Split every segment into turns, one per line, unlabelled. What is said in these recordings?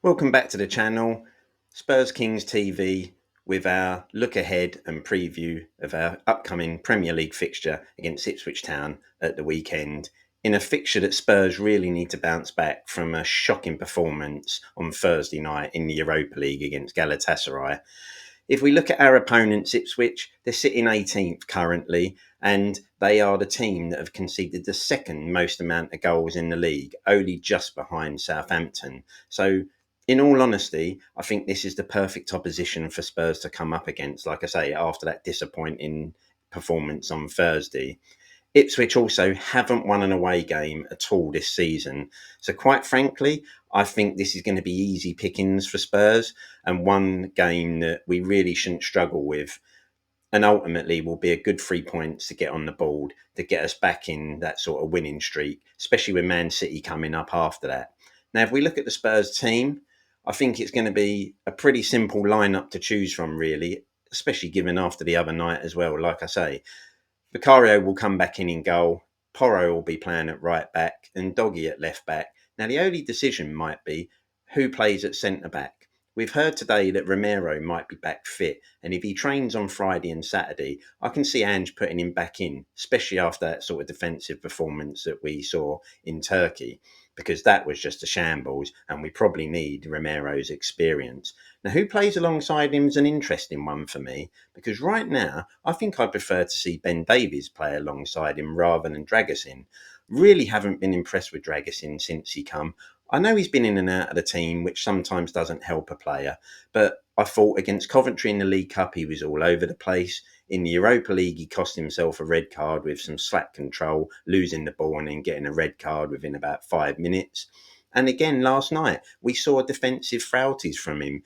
Welcome back to the channel, Spurs Kings TV, with our look ahead and preview of our upcoming Premier League fixture against Ipswich Town at the weekend, in a fixture that Spurs really need to bounce back from a shocking performance on Thursday night in the Europa League against Galatasaray. If we look at our opponents, Ipswich, they're sitting 18th currently, and they are the team that have conceded the second most amount of goals in the league, only just behind Southampton. So, in all honesty, I think this is the perfect opposition for Spurs to come up against, like I say, after that disappointing performance on Thursday. Ipswich also haven't won an away game at all this season. So, quite frankly, I think this is going to be easy pickings for Spurs and one game that we really shouldn't struggle with. And ultimately will be a good 3 points to get on the board to get us back in that sort of winning streak, especially with Man City coming up after that. Now, if we look at the Spurs team, I think it's going to be a pretty simple lineup to choose from, really, especially given after the other night as well. Like I say, Vicario will come back in goal. Porro will be playing at right back and Doggy at left back. Now, the only decision might be who plays at centre back. We've heard today that Romero might be back fit, and if he trains on Friday and Saturday, I can see Ange putting him back in, especially after that sort of defensive performance that we saw in Turkey, because that was just a shambles, and we probably need Romero's experience. Now, who plays alongside him is an interesting one for me, because right now, I think I prefer to see Ben Davies play alongside him rather than Dragusin. Really haven't been impressed with Dragusin since he come. I know he's been in and out of the team, which sometimes doesn't help a player, but I thought against Coventry in the League Cup, he was all over the place. In the Europa League, he cost himself a red card with some slack control, losing the ball and then getting a red card within about 5 minutes. And again, last night, we saw defensive frailties from him.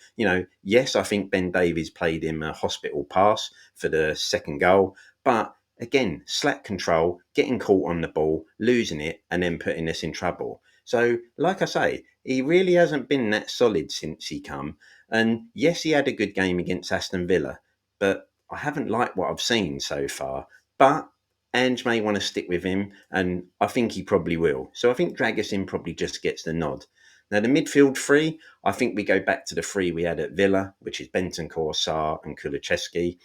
Yes, I think Ben Davies played him a hospital pass for the second goal, but again, slack control, getting caught on the ball, losing it, and then putting us in trouble. So, like I say, he really hasn't been that solid since he come. And yes, he had a good game against Aston Villa, but I haven't liked what I've seen so far. But Ange may want to stick with him, and I think he probably will. So I think Dragusin probably just gets the nod. Now, the midfield three, I think we go back to the three we had at Villa, which is Bentancur, Sarr, and Kulusevski.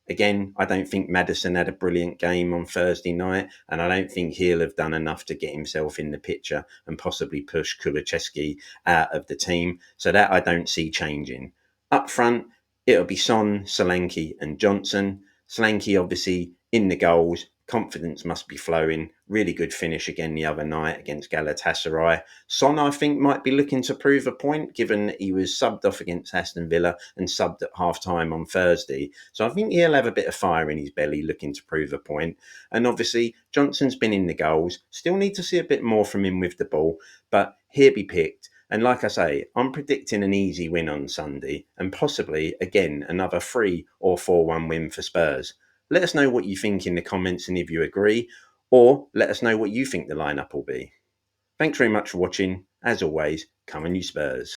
Again, I don't think Maddison had a brilliant game on Thursday night, and I don't think he'll have done enough to get himself in the picture and possibly push Kulusevski out of the team. So that I don't see changing. Up front, it'll be Son, Solanke, and Johnson. Solanke obviously in the goals. Confidence must be flowing. Really good finish again the other night against Galatasaray. Son, I think, might be looking to prove a point, given that he was subbed off against Aston Villa and subbed at half-time on Thursday. So I think he'll have a bit of fire in his belly looking to prove a point. And obviously, Johnson's been in the goals. Still need to see a bit more from him with the ball, but he'll be picked. And like I say, I'm predicting an easy win on Sunday and possibly, again, another 3 or 4-1 win for Spurs. Let us know what you think in the comments and if you agree, or let us know what you think the lineup will be. Thanks very much for watching. As always, come on you Spurs.